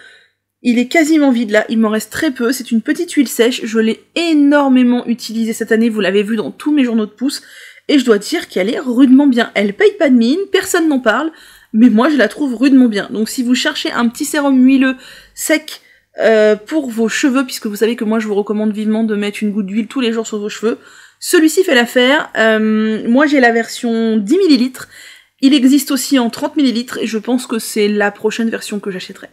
Il est quasiment vide là, il m'en reste très peu, c'est une petite huile sèche, je l'ai énormément utilisée cette année, vous l'avez vu dans tous mes journaux de pouce, et je dois dire qu'elle est rudement bien. Elle paye pas de mine, personne n'en parle, mais moi je la trouve rudement bien. Donc si vous cherchez un petit sérum huileux sec pour vos cheveux, puisque vous savez que moi je vous recommande vivement de mettre une goutte d'huile tous les jours sur vos cheveux, celui-ci fait l'affaire. Moi j'ai la version 10 ml, il existe aussi en 30 ml, et je pense que c'est la prochaine version que j'achèterai.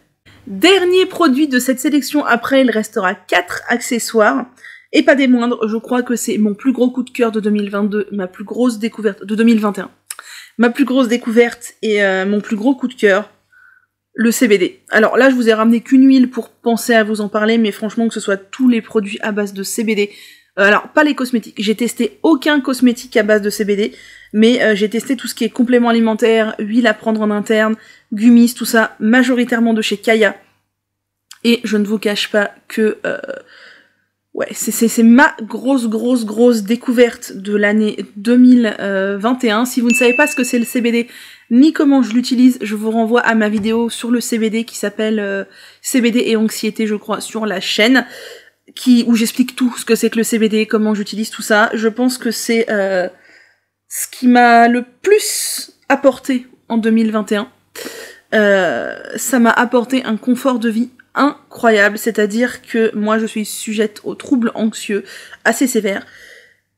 Dernier produit de cette sélection, après il restera 4 accessoires, et pas des moindres, je crois que c'est mon plus gros coup de cœur de 2022, ma plus grosse découverte, de 2021. Ma plus grosse découverte et mon plus gros coup de cœur, le CBD. Alors là je vous ai ramené qu'une huile pour penser à vous en parler, mais franchement que ce soit tous les produits à base de CBD, alors pas les cosmétiques, j'ai testé aucun cosmétique à base de CBD, mais j'ai testé tout ce qui est complément alimentaire, huile à prendre en interne, gummies, tout ça, majoritairement de chez Kaya. Et je ne vous cache pas que ouais, c'est ma grosse découverte de l'année 2021. Si vous ne savez pas ce que c'est le CBD, ni comment je l'utilise, je vous renvoie à ma vidéo sur le CBD qui s'appelle CBD et anxiété, je crois, sur la chaîne, où j'explique tout ce que c'est que le CBD, comment j'utilise tout ça. Je pense que c'est ce qui m'a le plus apporté en 2021. Ça m'a apporté un confort de vie incroyable, c'est-à-dire que moi je suis sujette aux troubles anxieux assez sévères,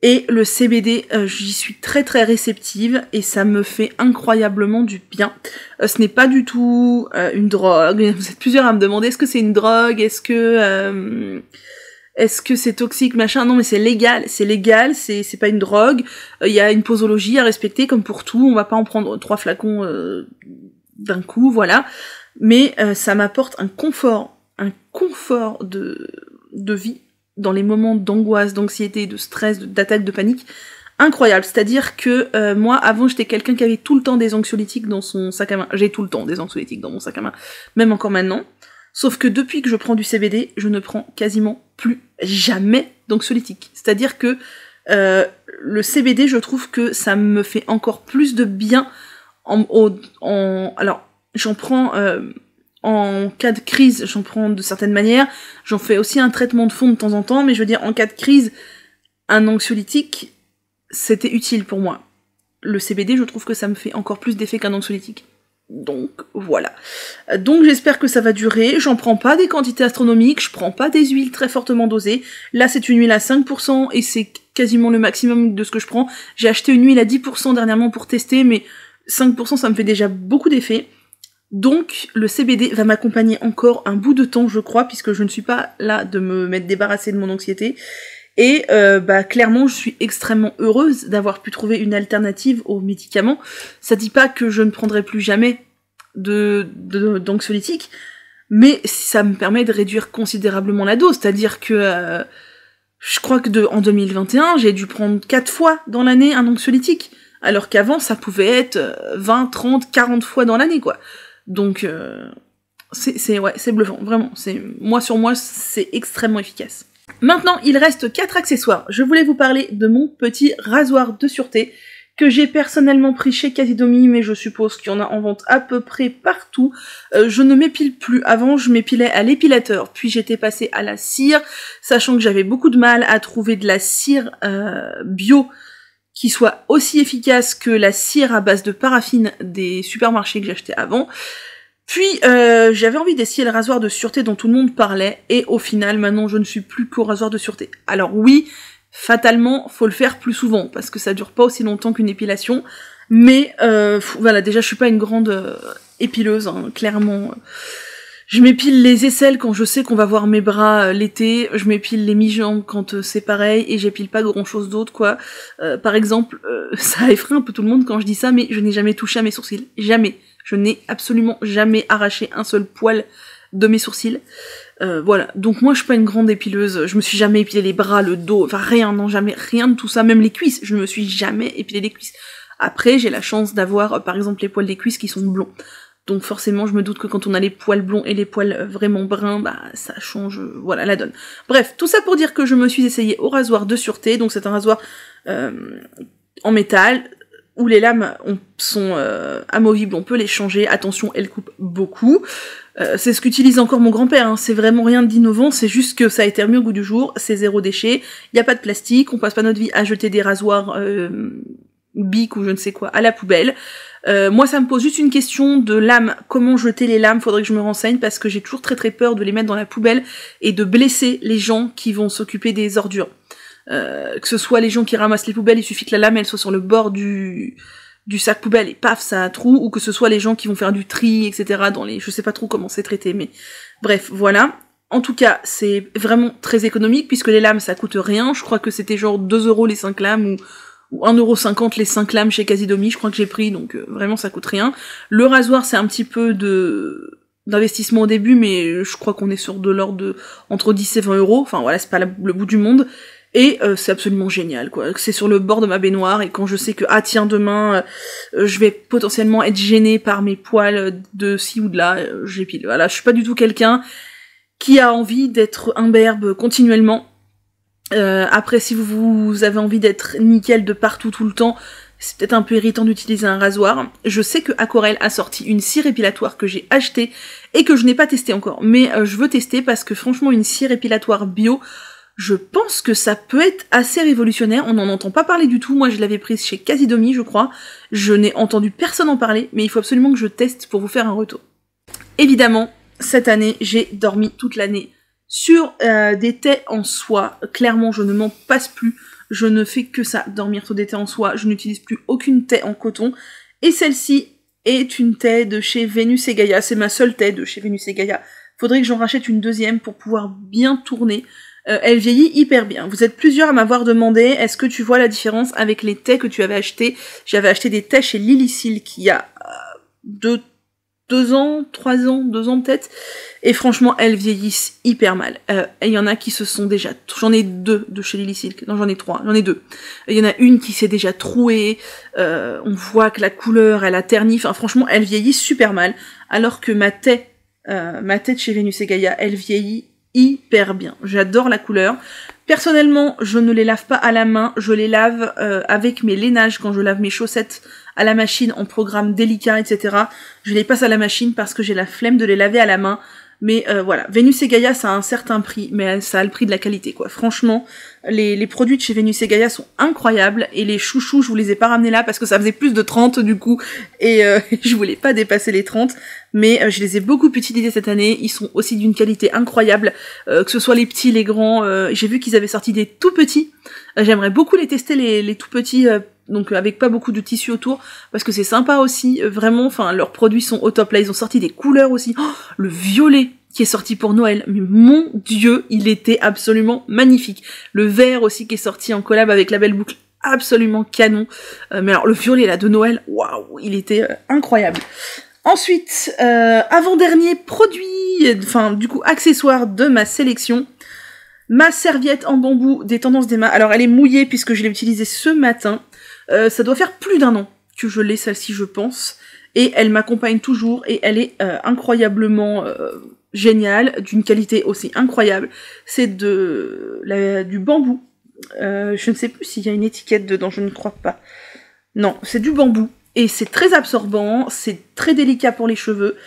et le CBD, j'y suis très réceptive, et ça me fait incroyablement du bien. Ce n'est pas du tout une drogue, vous êtes plusieurs à me demander est-ce que c'est une drogue, est-ce que c'est toxique, machin. Non mais c'est légal, c'est pas une drogue, il y a une posologie à respecter comme pour tout, on va pas en prendre 3 flacons d'un coup, voilà. Mais ça m'apporte un confort de vie dans les moments d'angoisse, d'anxiété, de stress, d'attaque, de panique, incroyable. C'est-à-dire que moi, avant, j'étais quelqu'un qui avait tout le temps des anxiolytiques dans son sac à main. J'ai tout le temps des anxiolytiques dans mon sac à main, même encore maintenant. Sauf que depuis que je prends du CBD, je ne prends quasiment plus jamais d'anxiolytiques. C'est-à-dire que le CBD, je trouve que ça me fait encore plus de bien alors, j'en prends en cas de crise, j'en prends de certaines manières, j'en fais aussi un traitement de fond de temps en temps, mais je veux dire, en cas de crise, un anxiolytique, c'était utile pour moi. Le CBD, je trouve que ça me fait encore plus d'effet qu'un anxiolytique. Donc, voilà. Donc, j'espère que ça va durer. J'en prends pas des quantités astronomiques, je prends pas des huiles très fortement dosées. Là, c'est une huile à 5%, et c'est quasiment le maximum de ce que je prends. J'ai acheté une huile à 10% dernièrement pour tester, mais 5% ça me fait déjà beaucoup d'effet. Donc le CBD va m'accompagner encore un bout de temps, je crois, puisque je ne suis pas là de me m'être débarrassée de mon anxiété. Et clairement, je suis extrêmement heureuse d'avoir pu trouver une alternative aux médicaments. Ça dit pas que je ne prendrai plus jamais d'anxiolytiques, mais ça me permet de réduire considérablement la dose. C'est-à-dire que je crois que en 2021, j'ai dû prendre 4 fois dans l'année un anxiolytique. Alors qu'avant, ça pouvait être 20, 30, 40 fois dans l'année, quoi. Donc, c'est bluffant, vraiment. Moi sur moi, c'est extrêmement efficace. Maintenant, il reste 4 accessoires. Je voulais vous parler de mon petit rasoir de sûreté, que j'ai personnellement pris chez Casidomi, mais je suppose qu'il y en a en vente à peu près partout. Je ne m'épile plus. Avant, je m'épilais à l'épilateur, puis j'étais passée à la cire, sachant que j'avais beaucoup de mal à trouver de la cire bio qui soit aussi efficace que la cire à base de paraffine des supermarchés que j'achetais avant. Puis j'avais envie d'essayer le rasoir de sûreté dont tout le monde parlait, et au final maintenant je ne suis plus qu'au rasoir de sûreté. Alors oui, fatalement faut le faire plus souvent, parce que ça dure pas aussi longtemps qu'une épilation, mais voilà, déjà je suis pas une grande épileuse, hein, clairement. Je m'épile les aisselles quand je sais qu'on va voir mes bras l'été, je m'épile les mi-jambes quand c'est pareil, et j'épile pas grand chose d'autre, quoi. Par exemple, ça effraie un peu tout le monde quand je dis ça, mais je n'ai jamais touché à mes sourcils. Jamais. Je n'ai absolument jamais arraché un seul poil de mes sourcils. Voilà. Donc moi je suis pas une grande épileuse, je me suis jamais épilé les bras, le dos, enfin rien, non jamais, rien de tout ça, même les cuisses, je me suis jamais épilé les cuisses. Après, j'ai la chance d'avoir, par exemple, les poils des cuisses qui sont blonds. Donc forcément, je me doute que quand on a les poils blonds et les poils vraiment bruns, bah ça change, voilà, la donne. Bref, tout ça pour dire que je me suis essayée au rasoir de sûreté, donc c'est un rasoir en métal, où les lames sont amovibles, on peut les changer. Attention, elles coupent beaucoup. C'est ce qu'utilise encore mon grand-père, hein. C'est vraiment rien d'innovant, c'est juste que ça a été remis au goût du jour, c'est zéro déchet, il n'y a pas de plastique, on passe pas notre vie à jeter des rasoirs bic ou je ne sais quoi à la poubelle. Moi ça me pose juste une question de lames, comment jeter les lames, faudrait que je me renseigne parce que j'ai toujours très très peur de les mettre dans la poubelle et de blesser les gens qui vont s'occuper des ordures. Que ce soit les gens qui ramassent les poubelles, il suffit que la lame elle soit sur le bord du sac poubelle et paf ça a un trou, ou que ce soit les gens qui vont faire du tri, etc. dans les... je sais pas trop comment c'est traité, mais bref, voilà. En tout cas, c'est vraiment très économique, puisque les lames ça coûte rien, je crois que c'était genre 2 € les 5 lames, ou 1,50 € les 5 lames chez Casidomi, je crois que j'ai pris, donc vraiment ça coûte rien. Le rasoir c'est un petit peu d'investissement au début, mais je crois qu'on est sur de l'ordre de entre 10 et 20 €, enfin voilà, c'est pas le bout du monde. Et c'est absolument génial, quoi. C'est sur le bord de ma baignoire, et quand je sais que, ah tiens, demain, je vais potentiellement être gênée par mes poils de ci ou de là, j'épile. Voilà, je suis pas du tout quelqu'un qui a envie d'être imberbe continuellement. Après, si vous avez envie d'être nickel de partout tout le temps, c'est peut-être un peu irritant d'utiliser un rasoir. Je sais que Aquarelle a sorti une cire épilatoire que j'ai achetée, et que je n'ai pas testée encore. Mais je veux tester, parce que franchement, une cire épilatoire bio... je pense que ça peut être assez révolutionnaire, on n'en entend pas parler du tout, moi je l'avais prise chez Casidomi je crois, je n'ai entendu personne en parler, mais il faut absolument que je teste pour vous faire un retour. Évidemment, cette année, j'ai dormi toute l'année sur des thés en soie, clairement je ne m'en passe plus, je ne fais que ça, dormir sur des thés en soie, je n'utilise plus aucune thé en coton, et celle-ci est une thé de chez Vénus et Gaïa, c'est ma seule thé de chez Vénus et Gaïa, faudrait que j'en rachète une deuxième pour pouvoir bien tourner. Elle vieillit hyper bien. Vous êtes plusieurs à m'avoir demandé, est-ce que tu vois la différence avec les thés que tu avais achetés? J'avais acheté des thés chez Lily Silk il y a 2 ans, 3 ans, 2 ans peut-être, et franchement elles vieillissent hyper mal. Il y en a qui se sont déjà... J'en ai 2 de chez Lily Silk, non j'en ai 3, j'en ai 2. Il y en a une qui s'est déjà trouée, on voit que la couleur elle a terni, enfin franchement elles vieillissent super mal, alors que ma thé de chez Vénus et Gaïa, elle vieillit hyper bien. J'adore la couleur. Personnellement, je ne les lave pas à la main, je les lave avec mes lainages quand je lave mes chaussettes à la machine en programme délicat, etc. Je les passe à la machine parce que j'ai la flemme de les laver à la main. Mais voilà, Vénus et Gaïa, ça a un certain prix, mais ça a le prix de la qualité, quoi. Franchement, les produits de chez Vénus et Gaïa sont incroyables, et les chouchous, je vous les ai pas ramenés là parce que ça faisait plus de 30 du coup, et je voulais pas dépasser les 30, mais je les ai beaucoup utilisés cette année, ils sont aussi d'une qualité incroyable, que ce soit les petits, les grands, j'ai vu qu'ils avaient sorti des tout petits, j'aimerais beaucoup les tester, les tout petits, donc avec pas beaucoup de tissu autour, parce que c'est sympa aussi, vraiment, enfin leurs produits sont au top. Là ils ont sorti des couleurs aussi, oh, le violet qui est sorti pour Noël, mais mon dieu, il était absolument magnifique. Le vert aussi qui est sorti en collab avec La Belle Boucle, absolument canon. Mais alors le violet là de Noël, waouh, il était incroyable. Ensuite, avant-dernier produit, enfin du coup accessoire de ma sélection, ma serviette en bambou des Tendances d'Emma. Alors elle est mouillée puisque je l'ai utilisée ce matin. Ça doit faire plus d'1 an que je l'ai, celle-ci, je pense. Et elle m'accompagne toujours, et elle est incroyablement géniale, d'une qualité aussi incroyable. C'est du bambou. Je ne sais plus s'il y a une étiquette dedans, je ne crois pas. Non, c'est du bambou. Et c'est très absorbant, c'est très délicat pour les cheveux.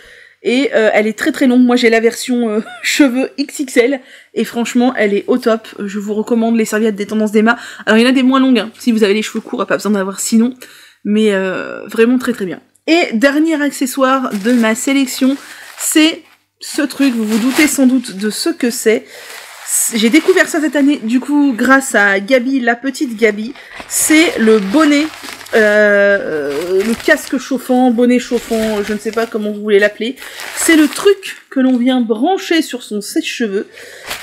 Et elle est très très longue. Moi j'ai la version cheveux XXL, et franchement elle est au top. Je vous recommande les serviettes des Tendances d'Emma. Alors il y en a des moins longues, hein. Si vous avez les cheveux courts, pas besoin d'avoir sinon, mais vraiment très très bien. Et dernier accessoire de ma sélection, c'est ce truc, vous vous doutez sans doute de ce que c'est. J'ai découvert ça cette année, du coup, grâce à Gabi, la petite Gabi. C'est le bonnet, le casque chauffant, bonnet chauffant, je ne sais pas comment vous voulez l'appeler. C'est le truc que l'on vient brancher sur son sèche-cheveux.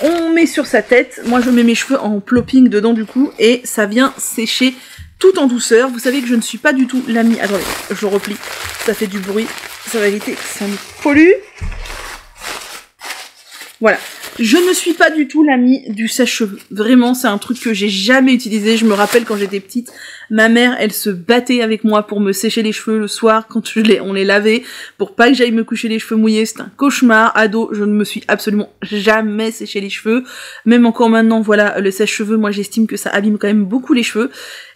On met sur sa tête. Moi, je mets mes cheveux en plopping dedans, du coup, et ça vient sécher tout en douceur. Vous savez que je ne suis pas du tout l'amie... Attendez, je replie. Ça fait du bruit. Ça va éviter que ça me pollue. Voilà. Je ne suis pas du tout l'amie du sèche-cheveux. Vraiment, c'est un truc que j'ai jamais utilisé. Je me rappelle quand j'étais petite, ma mère, elle se battait avec moi pour me sécher les cheveux le soir quand on les lavait, pour pas que j'aille me coucher les cheveux mouillés. C'était un cauchemar. Ado, je ne me suis absolument jamais séché les cheveux. Même encore maintenant, voilà, le sèche-cheveux, moi j'estime que ça abîme quand même beaucoup les cheveux.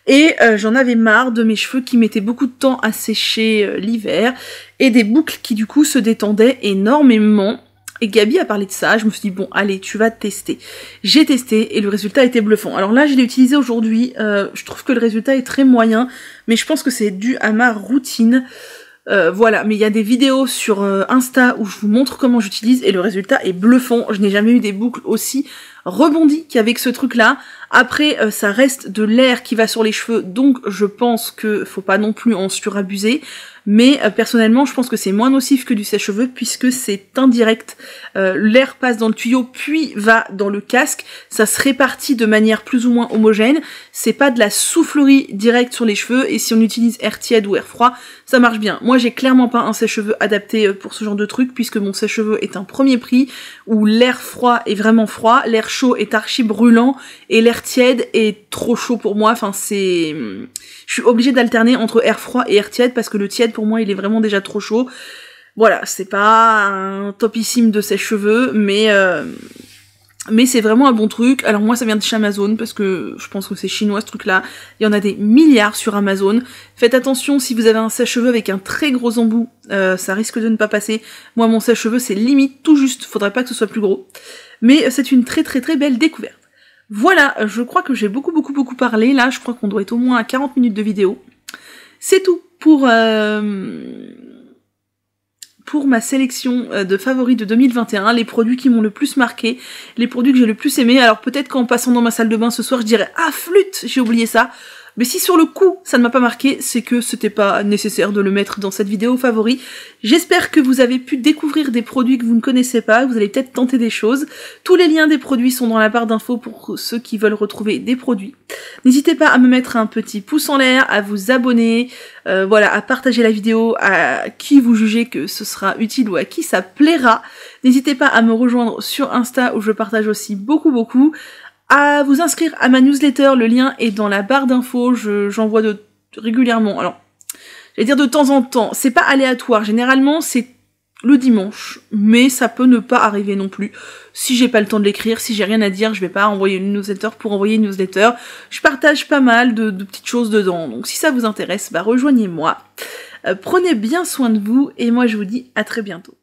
Et j'en avais marre de mes cheveux qui mettaient beaucoup de temps à sécher l'hiver, et des boucles qui du coup se détendaient énormément. Et Gabi a parlé de ça, je me suis dit bon allez tu vas tester. J'ai testé et le résultat était bluffant. Alors là je l'ai utilisé aujourd'hui, je trouve que le résultat est très moyen, mais je pense que c'est dû à ma routine. Voilà, mais il y a des vidéos sur Insta où je vous montre comment j'utilise et le résultat est bluffant. Je n'ai jamais eu des boucles aussi rebondies qu'avec ce truc là. Après ça reste de l'air qui va sur les cheveux, donc je pense que faut pas non plus en surabuser. Mais personnellement je pense que c'est moins nocif que du sèche-cheveux puisque c'est indirect. L'air passe dans le tuyau puis va dans le casque, ça se répartit de manière plus ou moins homogène, c'est pas de la soufflerie directe sur les cheveux, et si on utilise air tiède ou air froid, ça marche bien. Moi j'ai clairement pas un sèche-cheveux adapté pour ce genre de truc puisque mon sèche-cheveux est un premier prix où l'air froid est vraiment froid, l'air chaud est archi brûlant et l'air tiède est trop chaud pour moi, enfin c'est... Je suis obligée d'alterner entre air froid et air tiède parce que le tiède pour moi il est vraiment déjà trop chaud. Voilà, c'est pas un topissime de sèche-cheveux, mais c'est vraiment un bon truc. Alors moi ça vient de chez Amazon parce que je pense que c'est chinois ce truc là. Il y en a des milliards sur Amazon. Faites attention si vous avez un sèche-cheveux avec un très gros embout, ça risque de ne pas passer. Moi mon sèche-cheveux c'est limite tout juste, faudrait pas que ce soit plus gros. Mais c'est une très très très belle découverte. Voilà, je crois que j'ai beaucoup parlé, là je crois qu'on doit être au moins à 40 minutes de vidéo. C'est tout pour ma sélection de favoris de 2021, les produits qui m'ont le plus marqué, les produits que j'ai le plus aimé. Alors peut-être qu'en passant dans ma salle de bain ce soir je dirais « Ah flûte, j'ai oublié ça !» Mais si sur le coup ça ne m'a pas marqué, c'est que c'était pas nécessaire de le mettre dans cette vidéo favoris. J'espère que vous avez pu découvrir des produits que vous ne connaissez pas, vous allez peut-être tenter des choses. Tous les liens des produits sont dans la barre d'infos pour ceux qui veulent retrouver des produits. N'hésitez pas à me mettre un petit pouce en l'air, à vous abonner, voilà, à partager la vidéo à qui vous jugez que ce sera utile ou à qui ça plaira. N'hésitez pas à me rejoindre sur Insta où je partage aussi beaucoup. À vous inscrire à ma newsletter, le lien est dans la barre d'infos, j'envoie régulièrement, alors, j'allais dire de temps en temps, c'est pas aléatoire, généralement c'est le dimanche, mais ça peut ne pas arriver non plus. Si j'ai pas le temps de l'écrire, si j'ai rien à dire, je vais pas envoyer une newsletter pour envoyer une newsletter. Je partage pas mal de petites choses dedans, donc si ça vous intéresse, bah rejoignez-moi. Prenez bien soin de vous, et moi je vous dis à très bientôt.